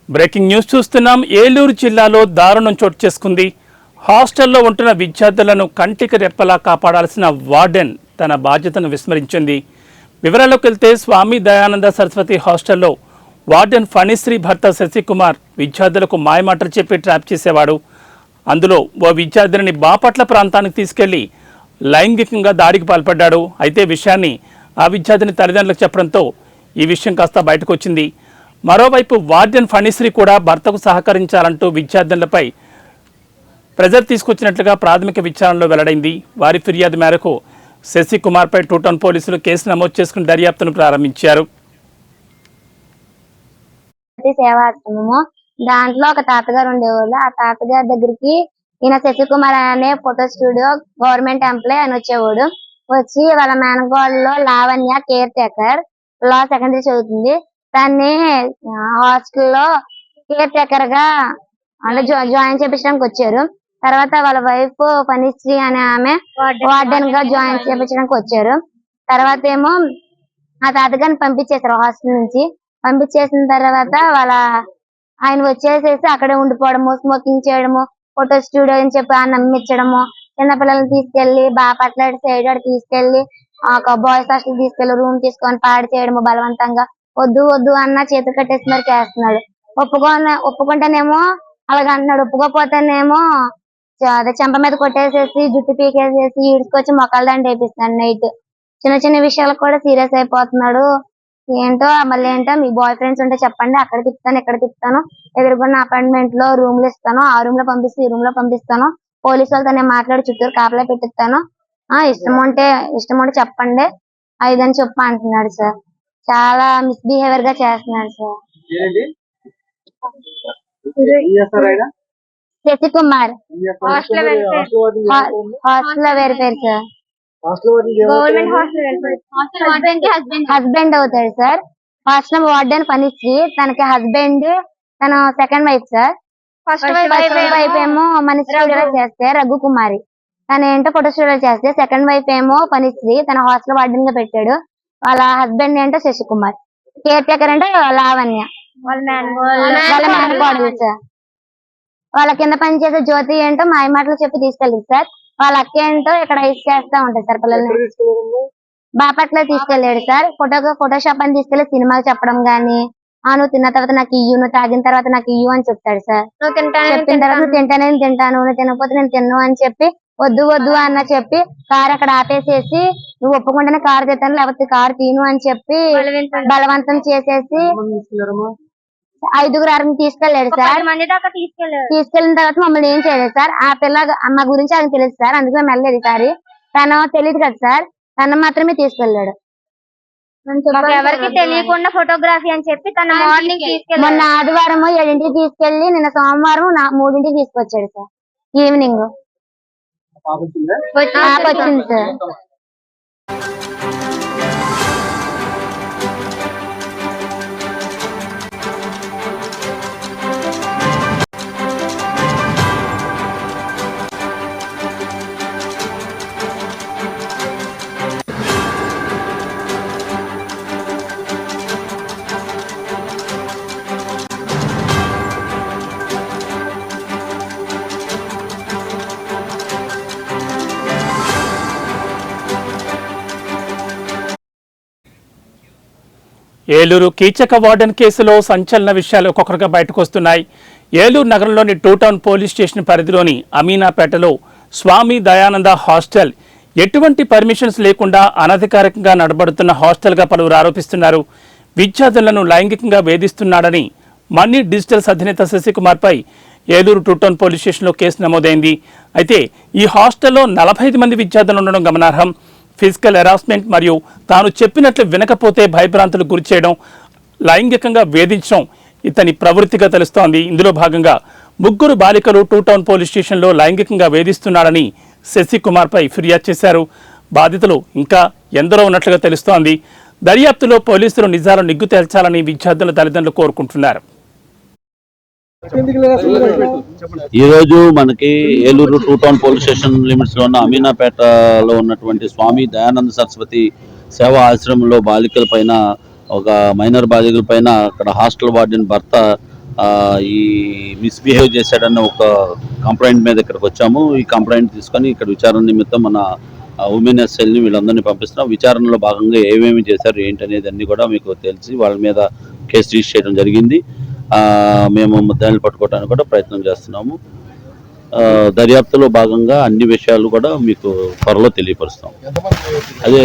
Breaking news చూస్తున్నాం. ఏలూరు జిల్లాలో దారుణం చోటు చేసుకుంది. హాస్టల్లో ఉంటున్న విద్యార్థులను కంటికి రెప్పలా కాపాడాల్సిన వార్డెన్ తన బాధ్యతను విస్మరించింది. వివరాల్లోకి వెళ్తే స్వామి దయానంద సరస్వతి హాస్టల్లో వార్డెన్ ఫణిశ్రీ భర్త శశికుమార్ విద్యార్థులకు మాయమాటలు చెప్పి ట్రాప్ చేసేవాడు. అందులో ఓ విద్యార్థిని బాపట్ల ప్రాంతానికి తీసుకెళ్లి లైంగికంగా దాడికి పాల్పడ్డాడు. అయితే విషయాన్ని ఆ విద్యార్థిని తల్లిదండ్రులకు చెప్పడంతో ఈ విషయం కాస్త బయటకు వచ్చింది. మరోవైపు వార్డెన్ ఫణిశ్రీ కూడా భర్తకు సహకరించాలంటూ విద్యార్థులపై ప్రెజర్ తీసుకొచ్చినట్లుగా ప్రాథమిక విచారణలో వెల్లడైంది. వారి ఫిర్యాదు మేరకు శశికుమార్పై టూటౌన్ పోలీసులు కేసు నమోదు చేసుకుని దర్యాప్తును ప్రారంభించారు. సేవాశ్రమము దాంట్లో ఒక తాతగారు ఉండేవాళ్ళు. ఆ తాతగారి దగ్గరికి ఈయన శశికుమార్ అనే ఫోటో స్టూడియో గవర్నమెంట్ ఎంప్లాయ్ అని వచ్చేవాడు. వచ్చి వాళ్ళ మేనగోడలో లావణ్య కేర్ టేకర్ లా సెకండరీ చదువుతుంది. దాన్ని హాస్టల్లో కేర్ టేకర్ గా అంటే జాయిన్ చేయించడానికి వచ్చారు. తర్వాత వాళ్ళ వైఫ్ ఫణిశ్రీ అనే ఆమె వార్డెన్ గా జాయిన్ చేయించడానికి వచ్చారు. తర్వాత ఏమో ఆ తాతగారిని పంపించేశారు హాస్టల్ నుంచి. పంపించేసిన తర్వాత ఆయన వచ్చేసేసి అక్కడే ఉండిపోవడము, స్మోకింగ్ చేయడము, ఫోటో స్టూడియో అని చెప్పి నమ్మించడము, చిన్నపిల్లల్ని తీసుకెళ్లి బాపట్ల సైడ్ తీసుకెళ్లి ఒక బాయ్స్ హాస్టల్ తీసుకెళ్లి రూమ్ తీసుకొని పాడు చేయడము, బలవంతంగా వద్దు వద్దు అన్న చేతులు కట్టేసి మరి చేస్తున్నాడు. ఒప్పుకుంటేనేమో అలాగ అంటున్నాడు, ఒప్పుకోపోతేనేమో అదే చెంప మీద కొట్టేసేసి జుట్టు పీకేసేసి ఈడ్చుకొచ్చి మొక్కలు దండ వేపిస్తున్నాడు. నైట్ చిన్న చిన్న విషయాలకు కూడా సీరియస్ అయిపోతున్నాడు. ఏంటో మళ్ళీ ఏంటో మీ బాయ్ ఫ్రెండ్స్ ఉంటే చెప్పండి, అక్కడ తిప్పుతాను ఇక్కడ తిప్పుతాను, ఎదురుకున్న అపార్ట్మెంట్ లో రూమ్లు ఇస్తాను, ఆ రూమ్ లో పంపిస్తే ఈ రూమ్ లో పంపిస్తాను, పోలీసు వాళ్ళతో నేను మాట్లాడి చుట్టూరు కాపలా పెట్టిస్తాను, ఇష్టం ఉంటే చెప్పండి ఐదని చెప్పు అంటున్నాడు సార్. చాలా మిస్బిహేవియర్ గా చేస్తున్నాడు sir. Shashikumar hostel verifier sir. Government husband అవుతాడు సార్. హాస్టల్ వార్డెన్ ఫణిశ్రీ తనకి హస్బెండ్, తన second wife sir. First wife ఏమో మనీష్ చేస్తే రఘుకుమారి, తన ఏంటో ఫోటో స్టూడియో చేస్తే, సెకండ్ వైఫ్ ఏమో ఫణిశ్రీ తన హాస్టల్ వార్డెన్ గా పెట్టాడు. వాళ్ళ హస్బెండ్ ఏంటో శశికుమార్, కేర్ టేకర్ అంటే లావణ్య వాళ్ళ మేనకోడలు సార్. వాళ్ళ కింద పనిచేసే జ్యోతి ఏంటో మాయ మాటలు చెప్పి తీసుకెళ్ళింది సార్. వాళ్ళ అక్క ఏంటో ఇక్కడ ఐస్ చేస్తా ఉంటాయి సార్ పిల్లల్ని. బాపట్ల తీసుకెళ్లాడు సార్. ఫోటోషాప్ అని తీసుకెళ్లి సినిమాలు చెప్పడం గానీ, నువ్వు తిన్న తర్వాత నాకు ఇయ్యు, నువ్వు తాగిన తర్వాత నాకు ఇయ్యు అని చెప్తాడు సార్. చెప్పిన తర్వాత నువ్వు తింటానే తింటాను, నువ్వు తినకపోతే నేను తిన్ను అని చెప్పి వద్దు వద్దు అన్న చెప్పి కారు అక్కడ ఆపేసేసి నువ్వు ఒప్పుకుంటేనే కారు తెస్తాను లేకపోతే కారు తీను అని చెప్పి బలవంతం చేసేసి 5 తీసుకెళ్లాడు సార్. తీసుకెళ్లిన తర్వాత మమ్మల్ని ఏం చేయలేదు సార్. ఆ పిల్ల మా గురించి ఆయన తెలుసు సార్, అందుకే మేము వెళ్ళలేదు సారి. తను తెలియదు కదా సార్, తను మాత్రమే తీసుకెళ్లాడు. ఎవరికి తెలియకుండా ఫోటోగ్రఫీ అని చెప్పి తన మార్నింగ్ మొన్న ఆదివారం 7ంటికి తీసుకెళ్లి నిన్న సోమవారం 3ంటికి తీసుకొచ్చాడు సార్. ఈవినింగ్ వచ్చింది సార్. ఏలూరు కీచక వార్డెన్ కేసులో సంచలన విషయాలు ఒక్కొక్కరుగా బయటకు వస్తున్నాయి. ఏలూరు నగరంలోని టూటౌన్ పోలీస్ స్టేషన్ పరిధిలోని అమీనాపేటలో స్వామి దయానంద హాస్టల్ ఎటువంటి పర్మిషన్స్ లేకుండా అనధికారికంగా నడబడుతున్న హాస్టల్గా పలువురు ఆరోపిస్తున్నారు. విద్యార్థులను లైంగికంగా వేధిస్తున్నాడని మనీ డిజిటల్స్ అధినేత శశికుమార్పై ఏలూరు టూటౌన్ పోలీస్ స్టేషన్లో కేసు నమోదైంది. అయితే ఈ హాస్టల్లో 45 మంది విద్యార్థులు ఉండడం గమనార్హం. ఫిజికల్ హెరాస్మెంట్ మరియు తాను చెప్పినట్లు వినకపోతే భయభ్రాంతులకు గురి చేయడం, లైంగికంగా వేధించడం ఇతని ప్రవృత్తిగా తెలుస్తోంది. ఇందులో భాగంగా 3 బాలికలు టూటౌన్ పోలీస్ స్టేషన్లో లైంగికంగా వేధిస్తున్నాడని శశికుమార్పై ఫిర్యాదు చేశారు. బాధితులు ఇంకా ఎందరో ఉన్నట్లుగా తెలుస్తోంది. దర్యాప్తులో పోలీసులు నిజాలు నిగ్గు తేల్చాలని విద్యార్థుల తల్లిదండ్రులు కోరుకుంటున్నారు. ఈ రోజు మనకి Eluru two town police station limits లో ఉన్న అమీనాపేటలో ఉన్నటువంటి స్వామి దయానంద సరస్వతి సేవా ఆశ్రమంలో బాలికల పైన, ఒక మైనర్ బాలికల పైన అక్కడ హాస్టల్ వార్డెన్ భర్త ఈ మిస్బిహేవ్ చేశాడన్న ఒక కంప్లైంట్ మీద ఇక్కడికి వచ్చాము. ఈ కంప్లైంట్ తీసుకొని ఇక్కడ విచారణ నిమిత్తం మన ఉమెన్ ఎస్ఎల్ని వీళ్ళందరినీ పంపిస్తున్నాం. విచారణలో భాగంగా ఏమేమి చేశారు ఏంటనేది అన్నీ కూడా మీకు తెలిసి వాళ్ళ మీద కేసు రిజిస్టర్ చేయడం జరిగింది. మేము ముద్దాయిల్ని పట్టుకోవడానికి కూడా ప్రయత్నం చేస్తున్నాము. దర్యాప్తులో భాగంగా అన్ని విషయాలు కూడా మీకు త్వరలో తెలియపరుస్తాం. అదే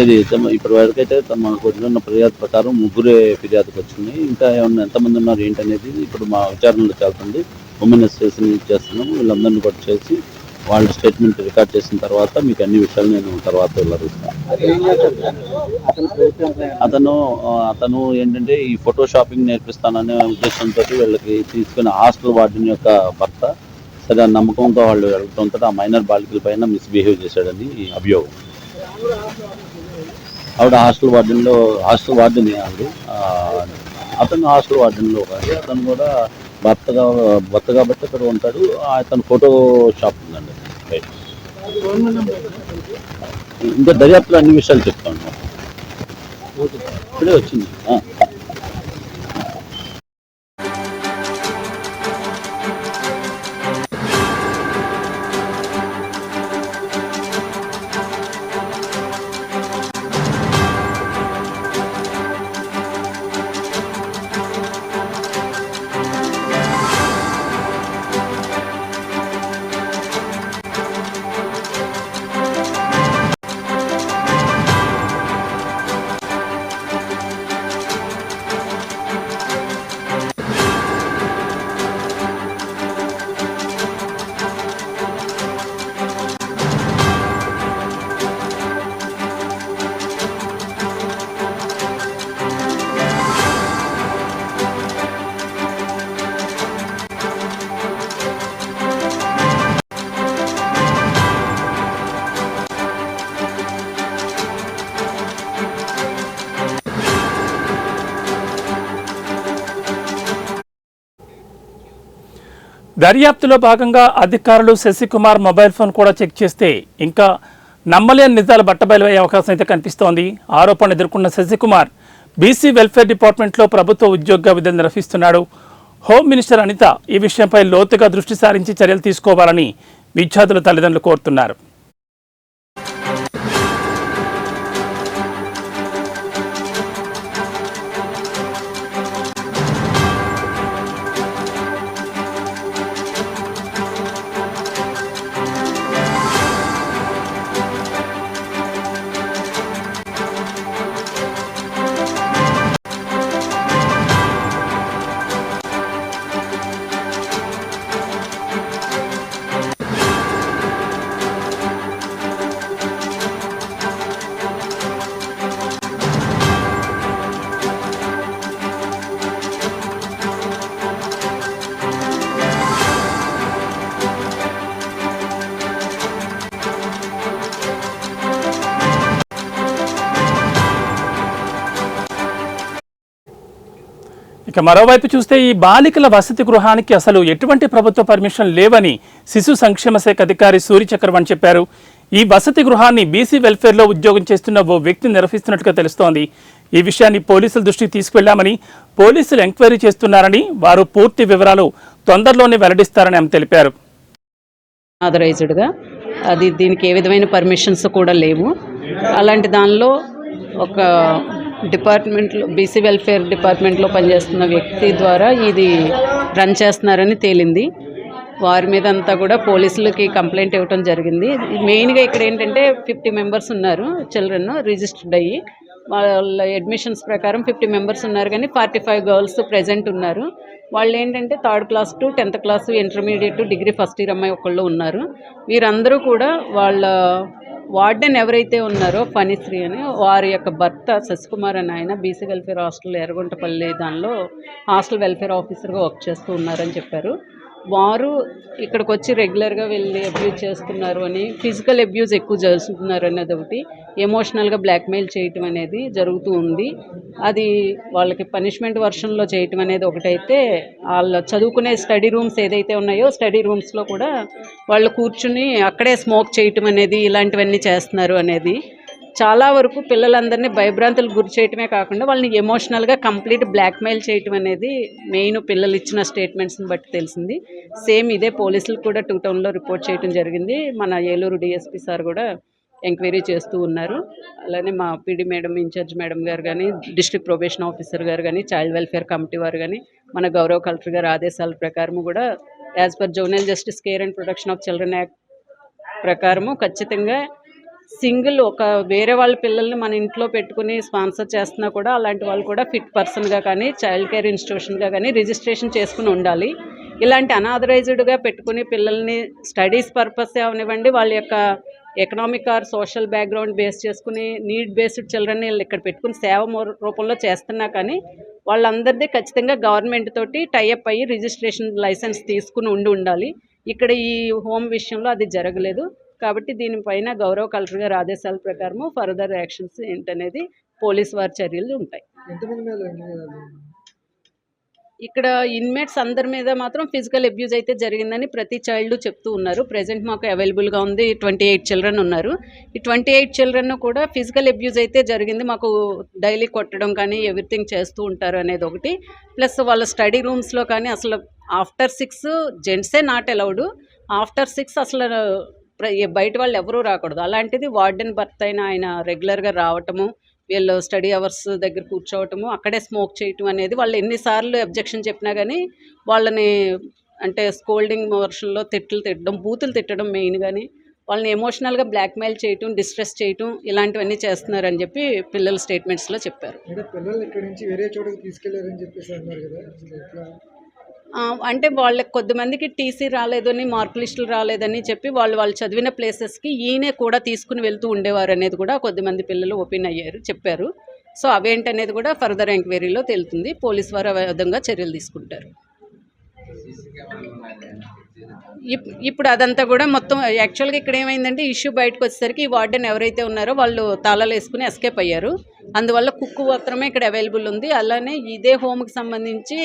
ఇప్పటి వరకైతే మనకు వచ్చిన ఫిర్యాదు ప్రకారం 3 ఫిర్యాదుకు వచ్చినాయి. ఇంకా ఏమన్నా ఎంతమంది ఉన్నారు ఏంటనేది ఇప్పుడు మా విచారణలో చేస్తుంది. ఉమెన్ ఎస్ఎస్ని చేస్తున్నాము. వీళ్ళందరినీ కూడా చేసి వాళ్ళ స్టేట్మెంట్ రికార్డ్ చేసిన తర్వాత మీకు అన్ని విషయాలు నేను తర్వాత వివరిస్తాను. అతను ఏంటంటే ఈ ఫోటో షాపింగ్ నేర్పిస్తాననే ఉద్దేశంతో వీళ్ళకి తీసుకుని హాస్టల్ వార్డెన్ యొక్క భర్త సరే నమ్మకంతో వాళ్ళు వెళ్తుంటే ఆ మైనర్ బాలికల పైన మిస్బిహేవ్ చేశాడని అభియోగం. ఆవిడ హాస్టల్ వార్డెన్ ఆవిడ అతను హాస్టల్ వార్డెన్లో కాదు. అతను కూడా భర్త కాబట్టి అక్కడ ఉంటాడు. అతను ఫోటో షాప్ ఉందండి. ఇంకా దర్యాప్తులో అన్ని విషయాలు చెప్తాను. ఇప్పుడే వచ్చింది. దర్యాప్తులో భాగంగా అధికారులు శశికుమార్ మొబైల్ ఫోన్ కూడా చెక్ చేస్తే ఇంకా నమ్మలేని నిజాలు బట్టబయలయ్యే అవకాశం అయితే కనిపిస్తోంది. ఆరోపణలు ఎదుర్కొన్న శశికుమార్ బీసీ వెల్ఫేర్ డిపార్ట్మెంట్లో ప్రభుత్వ ఉద్యోగ విధులు నిర్వహిస్తున్నాడు. హోమ్ మినిస్టర్ అనిత ఈ విషయంపై లోతుగా దృష్టి సారించి చర్యలు తీసుకోవాలని విద్యార్థుల తల్లిదండ్రులు కోరుతున్నారు. ఇక మరోవైపు చూస్తే ఈ బాలికల వసతి గృహానికి అసలు ఎటువంటి ప్రభుత్వ పర్మిషన్ లేవని శిశు సంక్షేమ శాఖ అధికారి సూరి చక్రవర్తి చెప్పారు. ఈ వసతి గృహాన్ని బీసీ వెల్ఫేర్లో ఉద్యోగం చేస్తున్న ఓ వ్యక్తి నిర్వహిస్తున్నట్టుగా తెలుస్తోంది. ఈ విషయాన్ని పోలీసుల దృష్టికి తీసుకెళ్లామని, పోలీసులు ఎంక్వైరీ చేస్తున్నారని, వారు పూర్తి వివరాలు తొందరలోనే వెల్లడిస్తారని ఆమె తెలిపారు. ఆథరైజ్డ్గా అది దీనికి ఏ విధమైన పర్మిషన్స్ కూడా లేవు. అలాంటి దానిలో ఒక డిపార్ట్మెంట్లో బీసీ వెల్ఫేర్ డిపార్ట్మెంట్లో పనిచేస్తున్న వ్యక్తి ద్వారా ఇది రన్ చేస్తున్నారని తేలింది. వారి మీద అంతా కూడా పోలీసులకి కంప్లైంట్ ఇవ్వడం జరిగింది. మెయిన్గా ఇక్కడ ఏంటంటే 50 మెంబర్స్ ఉన్నారు చిల్డ్రన్ రిజిస్టర్డ్ అయ్యి. వాళ్ళ అడ్మిషన్స్ ప్రకారం 50 మెంబర్స్ ఉన్నారు, కానీ 45 గర్ల్స్ ప్రెజెంట్ ఉన్నారు. వాళ్ళు ఏంటంటే 3rd class to 10th class, intermediate, degree first year అమ్మాయి ఒకళ్ళు ఉన్నారు. వీరందరూ కూడా వాళ్ళ వార్డెన్ ఎవరైతే ఉన్నారో ఫణిశ్రీ అని, వారి యొక్క భర్త శశికుమార్ అని ఆయన బీసీ వెల్ఫేర్ హాస్టల్ ఎర్రగుంటపల్లి దానిలో హాస్టల్ వెల్ఫేర్ ఆఫీసర్గా వర్క్ చేస్తూ ఉన్నారని చెప్పారు. వారు ఇక్కడికి వచ్చి రెగ్యులర్గా వెళ్ళి అబ్యూజ్ చేస్తున్నారు అని, ఫిజికల్ అబ్యూజ్ ఎక్కువ చేస్తున్నారు అనేది ఒకటి, ఎమోషనల్గా బ్లాక్మెయిల్ చేయటం అనేది జరుగుతూ ఉంది. అది వాళ్ళకి పనిష్మెంట్ వర్షన్లో చేయటం అనేది ఒకటైతే, వాళ్ళ చదువుకునే స్టడీ రూమ్స్ ఏదైతే ఉన్నాయో స్టడీ రూమ్స్లో కూడా వాళ్ళు కూర్చుని అక్కడే స్మోక్ చేయటం అనేది, ఇలాంటివన్నీ చేస్తున్నారు అనేది. చాలా వరకు పిల్లలందరినీ భయభ్రాంతులకు గురి చేయటమే కాకుండా వాళ్ళని ఎమోషనల్గా కంప్లీట్ బ్లాక్మెయిల్ చేయటం అనేది మెయిన్ పిల్లలు ఇచ్చిన స్టేట్మెంట్స్ని బట్టి తెలిసింది. సేమ్ ఇదే పోలీసులు కూడా 2 టౌన్లో రిపోర్ట్ చేయడం జరిగింది. మన ఏలూరు డిఎస్పీ సార్ కూడా ఎంక్వైరీ చేస్తూ ఉన్నారు. అలానే మా పీడీ మేడం, ఇన్ఛార్జ్ మేడం గారు కానీ, డిస్ట్రిక్ట్ ప్రొబేషన్ ఆఫీసర్ గారు కానీ, చైల్డ్ వెల్ఫేర్ కమిటీ వారు కానీ, మన గౌరవ కలెక్టర్ గారి ఆదేశాల ప్రకారము కూడా as per zonal justice care and protection of children act ప్రకారము ఖచ్చితంగా సింగిల్ ఒక వేరే వాళ్ళ పిల్లల్ని మన ఇంట్లో పెట్టుకుని స్పాన్సర్ చేస్తున్నా కూడా అలాంటి వాళ్ళు కూడా ఫిట్ పర్సన్గా కానీ చైల్డ్ కేర్ ఇన్స్టిట్యూషన్గా కానీ రిజిస్ట్రేషన్ చేసుకుని ఉండాలి. ఇలాంటి అనాథరైజ్డ్గా పెట్టుకుని పిల్లల్ని స్టడీస్ పర్పస్ అవనివ్వండి, వాళ్ళ యొక్క economic or social background base చేసుకుని నీడ్ బేస్డ్ చిల్డ్రన్ని ఇక్కడ పెట్టుకుని సేవ రూపంలో చేస్తున్నా కానీ వాళ్ళందరిది ఖచ్చితంగా గవర్నమెంట్ తోటి టైఅప్ అయ్యి రిజిస్ట్రేషన్ లైసెన్స్ తీసుకుని ఉండాలి. ఇక్కడ ఈ హోమ్ విషయంలో అది జరగలేదు. కాబట్టి దీనిపైన గౌరవ కలెక్టర్ గారి ఆదేశాల ప్రకారము ఫర్దర్ యాక్షన్స్ ఏంటనేది పోలీస్ వారి చర్యలు ఉంటాయి. ఇక్కడ ఇన్మేట్స్ అందరి మీద మాత్రం ఫిజికల్ అబ్యూజ్ అయితే జరిగిందని ప్రతి చైల్డ్ చెప్తూ ఉన్నారు. ప్రెజెంట్ మాకు అవైలబుల్గా ఉంది 28 చిల్డ్రన్ ఉన్నారు. ఈ 28 చిల్డ్రన్ కూడా ఫిజికల్ అబ్యూజ్ అయితే జరిగింది. మాకు డైలీ కొట్టడం కానీ ఎవ్రీథింగ్ చేస్తూ ఉంటారు అనేది ఒకటి. ప్లస్ వాళ్ళ స్టడీ రూమ్స్లో కానీ అసలు ఆఫ్టర్ 6 జెంట్సే నాట్ అలౌడ్. ఆఫ్టర్ 6 అసలు బయట వాళ్ళు ఎవరూ రాకూడదు. అలాంటిది వార్డెన్ భర్త అయిన ఆయన రెగ్యులర్గా రావటము, వీళ్ళు స్టడీ అవర్స్ దగ్గర కూర్చోవటము, అక్కడే స్మోక్ చేయటం అనేది వాళ్ళు ఎన్నిసార్లు అబ్జెక్షన్ చెప్పినా కానీ వాళ్ళని అంటే స్కోల్డింగ్ వర్షన్లో తిట్టడం, బూతులు తిట్టడం మెయిన్ కానీ వాళ్ళని ఎమోషనల్గా బ్లాక్మెయిల్ చేయటం, డిస్ట్రెస్ చేయటం ఇలాంటివన్నీ చేస్తున్నారని చెప్పి పిల్లల స్టేట్మెంట్స్లో చెప్పారు. అంటే వాళ్ళకి కొద్దిమందికి టీసీ రాలేదని, మార్క్ లిస్టులు రాలేదని చెప్పి వాళ్ళు చదివిన ప్లేసెస్కి ఈయనే కూడా తీసుకుని వెళ్తూ ఉండేవారు అనేది కూడా కొద్దిమంది పిల్లలు ఒపీన్ చెప్పారు. సో అవేంటనేది కూడా ఫర్దర్ ఎంక్వైరీలో తేలుతుంది. పోలీస్ వారు ఆ విధంగా చర్యలు తీసుకుంటారు. ఇప్పుడు అదంతా కూడా మొత్తం యాక్చువల్గా ఇక్కడ ఏమైందంటే ఇష్యూ బయటకు వచ్చేసరికి ఈ వార్డెన్ ఎవరైతే ఉన్నారో వాళ్ళు తాళాలు వేసుకుని ఎస్కేప్ అయ్యారు. అందువల్ల కుక్కు మాత్రమే ఇక్కడ అవైలబుల్ ఉంది. అలానే ఇదే హోమ్కి సంబంధించి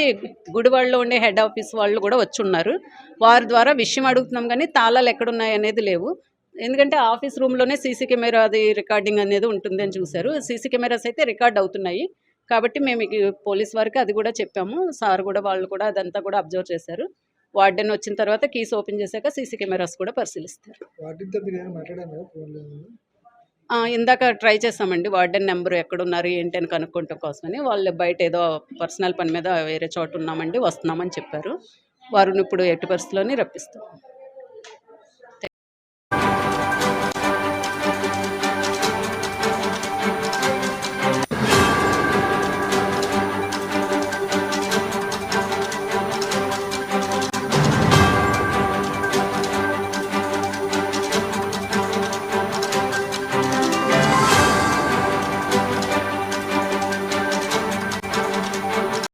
గుడివాడలో ఉండే హెడ్ ఆఫీస్ వాళ్ళు కూడా వచ్చి ఉన్నారు. వారి ద్వారా విషయం అడుగుతున్నాం కానీ తాళాలు ఎక్కడున్నాయి అనేది లేవు. ఎందుకంటే ఆఫీస్ రూమ్లోనే సీసీ కెమెరా అది రికార్డింగ్ అనేది ఉంటుంది అని చూశారు. సీసీ కెమెరాస్ అయితే రికార్డ్ అవుతున్నాయి. కాబట్టి మేము పోలీస్ వారికి అది కూడా చెప్పాము. సార్ కూడా వాళ్ళు కూడా అదంతా కూడా అబ్జర్వ్ చేశారు. వార్డెన్ వచ్చిన తర్వాత కీస్ ఓపెన్ చేశాక సీసీ కెమెరాస్ కూడా పరిశీలిస్తారు. ఇందాక ట్రై చేస్తామండి. వార్డెన్ నెంబర్ ఎక్కడున్నారు ఏంటి అని కనుక్కోవటం కోసమని. వాళ్ళు బయట ఏదో పర్సనల్ పని మీద వేరే చోట ఉన్నామండి, వస్తున్నామని చెప్పారు. వారిని ఇప్పుడు ఎట్టి పరిస్థితుల్లోనే రప్పిస్తాం.